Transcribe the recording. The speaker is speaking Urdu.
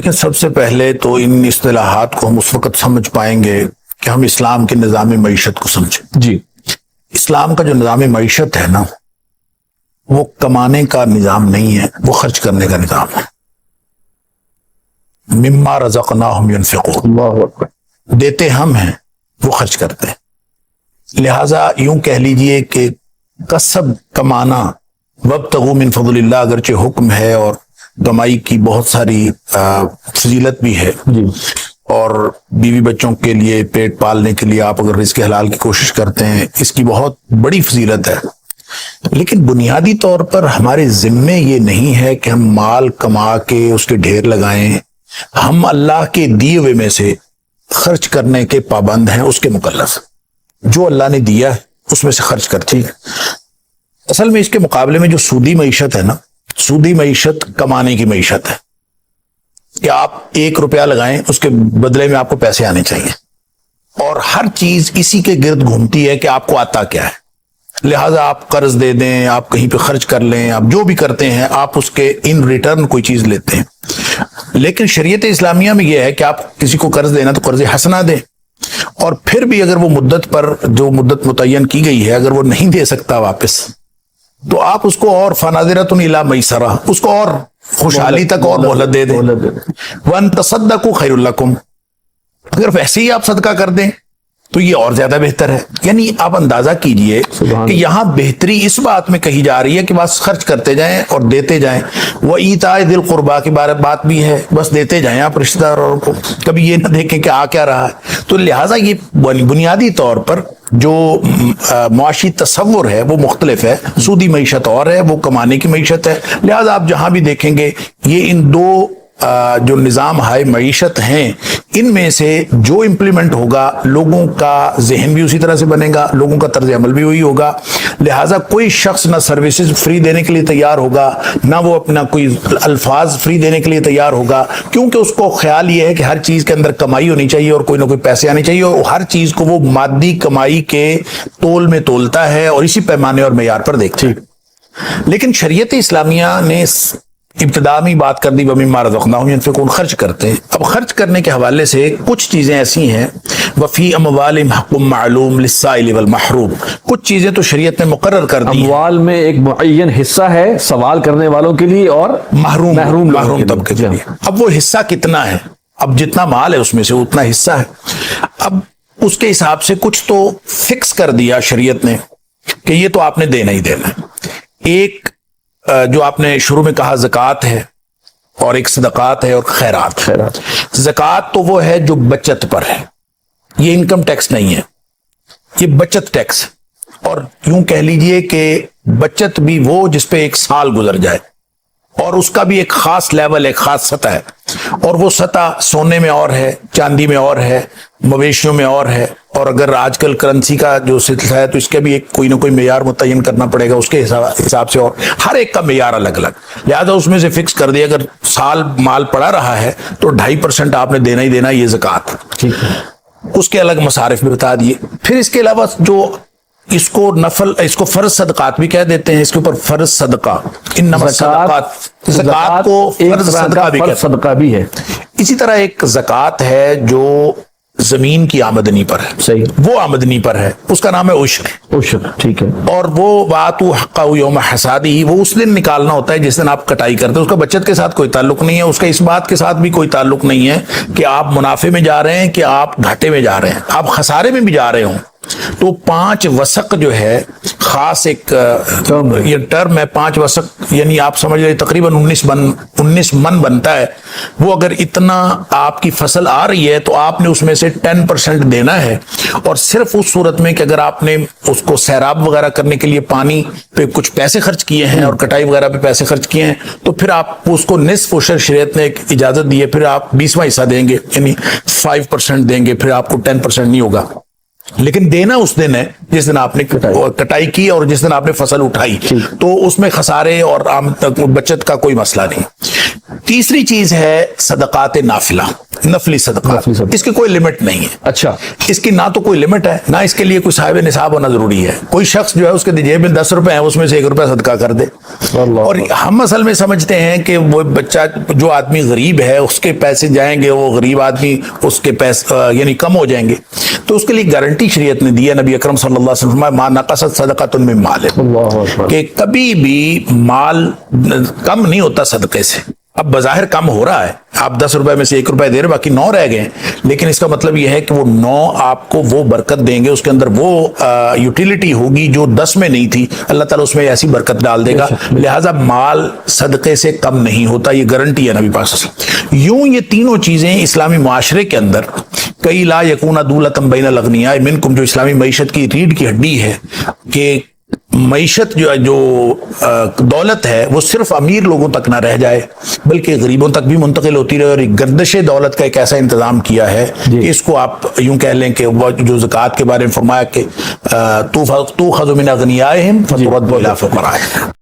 لیکن سب سے پہلے تو ان اصطلاحات کو ہم اس وقت سمجھ پائیں گے کہ ہم اسلام کے نظام معیشت کو سمجھیں. جی. اسلام کا جو نظام معیشت ہے نا، وہ کمانے کا نظام نہیں ہے، وہ خرچ کرنے کا نظام ہے. مما رزقناہم ینفقون، اللہ اکبر. دیتے ہم ہیں، وہ خرچ کرتے ہیں. لہذا یوں کہہ لیجئے کہ کسب کمانا، وابتغوا من فضل اللہ اگرچہ حکم ہے اور کمائی کی بہت ساری فضیلت بھی ہے، جی. اور بیوی بچوں کے لیے پیٹ پالنے کے لیے آپ اگر رزق حلال کی کوشش کرتے ہیں، اس کی بہت بڑی فضیلت ہے. لیکن بنیادی طور پر ہمارے ذمے یہ نہیں ہے کہ ہم مال کما کے اس کے ڈھیر لگائیں. ہم اللہ کے دیے ہوئے میں سے خرچ کرنے کے پابند ہیں، اس کے مکلف. جو اللہ نے دیا ہے اس میں سے خرچ کرتے ہیں. اصل میں اس کے مقابلے میں جو سودی معیشت ہے نا، سودی معیشت کمانے کی معیشت ہے کہ آپ 1 روپیہ لگائیں، اس کے بدلے میں آپ کو پیسے آنے چاہیے، اور ہر چیز اسی کے گرد گھومتی ہے کہ آپ کو آتا کیا ہے. لہٰذا آپ قرض دے دیں، آپ کہیں پہ خرچ کر لیں، آپ جو بھی کرتے ہیں آپ اس کے ان ریٹرن کوئی چیز لیتے ہیں. لیکن شریعت اسلامیہ میں یہ ہے کہ آپ کسی کو قرض دینا تو قرض حسنہ دیں، اور پھر بھی اگر وہ مدت پر جو مدت متعین کی گئی ہے اگر وہ نہیں دے سکتا واپس، تو آپ اس کو اور فناظرۃ الی میسرہ، اس کو اور خوشحالی تک اور مہلت دے دیں. وَأَن تَصَدَّقُوا خَيْرٌ لَكُمْ، اگر ویسے ہی آپ صدقہ کر دیں تو یہ اور زیادہ بہتر ہے. یعنی آپ اندازہ کیجئے کہ یہاں بہتری اس بات میں کہی جا رہی ہے کہ بس خرچ کرتے جائیں اور دیتے جائیں. وَإِيتَاءِ ذِي الْقُرْبَىٰ کی بات بھی ہے، بس دیتے جائیں آپ رشتہ داروں کو، کبھی یہ نہ دیکھیں کہ آ کیا رہا ہے. تو لہٰذا یہ بنیادی طور پر جو معاشی تصور ہے وہ مختلف ہے. سودی معیشت اور ہے، وہ کمانے کی معیشت ہے. لہٰذا آپ جہاں بھی دیکھیں گے یہ ان دو جو نظام ہائے معیشت ہیں، ان میں سے جو امپلیمنٹ ہوگا لوگوں کا ذہن بھی اسی طرح سے بنے گا، لوگوں کا طرز عمل بھی وہی ہوگا. لہٰذا کوئی شخص نہ سروسز فری دینے کے لیے تیار ہوگا، نہ وہ اپنا کوئی الفاظ فری دینے کے لیے تیار ہوگا، کیونکہ اس کو خیال یہ ہے کہ ہر چیز کے اندر کمائی ہونی چاہیے اور کوئی نہ کوئی پیسے آنے چاہیے، اور ہر چیز کو وہ مادی کمائی کے تول میں تولتا ہے اور اسی پیمانے اور معیار پر دیکھتا ہے. لیکن شریعت اسلامیہ نے ابتدا میں بات کر دی وَمِمَّا رَزَقْنَاهُمْ يُنْفِقُونَ، خرچ کرتے ہیں. اب خرچ کرنے کے حوالے سے کچھ چیزیں ایسی ہیں، وَفِي أَمْوَالِهِمْ حَقٌّ مَّعْلُومٌ لِلسَّائِلِ وَالْمَحْرُومِ، کچھ چیزیں تو شریعت نے مقرر کر دی. اموال میں ایک معین حصہ ہے سوال کرنے والوں کے لیے اور محروم طبقے کے لیے. اب وہ حصہ کتنا ہے؟ اب جتنا مال ہے اس میں سے اتنا حصہ ہے. اب اس کے حساب سے کچھ تو فکس کر دیا شریعت نے کہ یہ تو آپ نے دینا ہی دینا ہے. ایک جو آپ نے شروع میں کہا زکوٰۃ ہے، اور ایک صدقات ہے اور خیرات. زکوٰۃ تو وہ ہے جو بچت پر ہے، یہ انکم ٹیکس نہیں ہے، یہ بچت ٹیکس. اور یوں کہہ لیجئے کہ بچت بھی وہ جس پہ 1 سال گزر جائے، اور اس کا بھی ایک خاص لیول، ایک خاص سطح ہے، اور وہ سطح سونے میں اور ہے، چاندی میں اور ہے، مویشیوں میں اور ہے. اور اگر آج کل کرنسی کا جو سلسلہ ہے تو اس کے بھی ایک کوئی نہ کوئی معیار متعین کرنا پڑے گا اس کے حساب سے، اور ہر ایک کا معیار الگ الگ. لہذا اس میں سے فکس کر دیا اگر سال مال پڑا رہا ہے تو 2.5% آپ نے دینا ہی دینا، یہ زکوٰۃ. اس کے الگ مصارف بھی بتا دیے. پھر اس کے علاوہ جو اس کو فرض صدقات بھی کہہ دیتے ہیں، اس کے اوپر فرض صدقہ، انما الصدقات، زکوٰۃ کو فرض صدقہ بھی ہے. اسی طرح ایک زکوٰۃ ہے جو زمین کی آمدنی پر ہے، صحیح، وہ آمدنی پر ہے، اس کا نام ہے عشر. ٹھیک ہے. اور وہ وَآتُوا حَقَّهُ يَوْمَ حَصَادِهِ، وہ اس دن نکالنا ہوتا ہے جس دن آپ کٹائی کرتے ہیں. اس کا بچت کے ساتھ کوئی تعلق نہیں ہے، اس کا اس بات کے ساتھ بھی کوئی تعلق نہیں ہے کہ آپ منافع میں جا رہے ہیں کہ آپ گھاٹے میں جا رہے ہیں، آپ خسارے میں بھی جا رہے ہوں. تو 5 وسق جو ہے خاص ایک یہ ٹرم ہے، 5 وسق یعنی آپ سمجھ رہے تقریباً 19 من بنتا ہے. وہ اگر اتنا آپ کی فصل آ رہی ہے تو آپ نے اس میں سے 10% دینا ہے، اور صرف اس صورت میں کہ اگر آپ نے اس کو سیراب وغیرہ کرنے کے لیے پانی پہ کچھ پیسے خرچ کیے ہیں اور کٹائی وغیرہ پہ پیسے خرچ کیے ہیں تو پھر آپ اس کو نصف عشر شریعت نے ایک اجازت دی ہے، پھر آپ 20واں حصہ دیں گے، یعنی 5% دیں گے، پھر آپ کو 10% نہیں ہوگا. لیکن دینا اس دن ہے جس دن آپ نے کٹائی کی اور جس دن آپ نے فصل اٹھائی، تو اس میں خسارے اور بچت کا کوئی مسئلہ نہیں. تیسری چیز ہے صدقات نافلہ. نفلی صدقہ، اس کی کوئی لمٹ نہیں ہے. اچھا، اس کی نہ تو کوئی لمٹ ہے، نہ اس کے لیے کوئی صاحب نصاب ہونا ضروری ہے. کوئی شخص جو ہے اس کے جیب میں 10 روپے ہیں، اس میں سے 1 روپیہ صدقہ کر دے. اور ہم اصل میں سمجھتے ہیں کہ وہ بچہ جو آدمی غریب ہے اس کے پیسے جائیں گے، وہ غریب آدمی اس کے پیسے یعنی کم ہو جائیں گے. تو اس کے لیے گارنٹی شریعت نے دی ہے. نبی اکرم صلی اللہ علیہ وسلم ما نقصت صدقۃ من مال، کہ کبھی بھی مال کم نہیں ہوتا صدقے سے. اب بظاہر کم ہو رہا ہے، آپ 10 روپے میں سے 1 روپے دے رہے، باقی 9 رہ گئے، لیکن اس کا مطلب یہ ہے کہ وہ 9 آپ کو وہ برکت دیں گے، اس کے اندر وہ یوٹیلیٹی ہوگی جو 10 میں نہیں تھی. اللہ تعالیٰ اس میں ایسی برکت ڈال دے گا. لہٰذا مال صدقے سے کم نہیں ہوتا، یہ گارنٹی ہے نبی پاک صلی اللہ علیہ وسلم. یوں یہ تینوں چیزیں اسلامی معاشرے کے اندر کئی لا یکون دولۃ بین الاغنیاء منکم، جو اسلامی معیشت کی ریڑھ کی ہڈی ہے، کہ معیشت جو دولت ہے وہ صرف امیر لوگوں تک نہ رہ جائے بلکہ غریبوں تک بھی منتقل ہوتی رہے. اور گردش دولت کا ایک ایسا انتظام کیا ہے کہ اس کو آپ یوں کہہ لیں کہ وہ جو زکوٰۃ کے بارے میں فرمایا کہ تُؤْخَذُ مِنْ أَغْنِيَائِهِمْ فَتُرَدُّ إِلَىٰ فُقَرَائِهِمْ.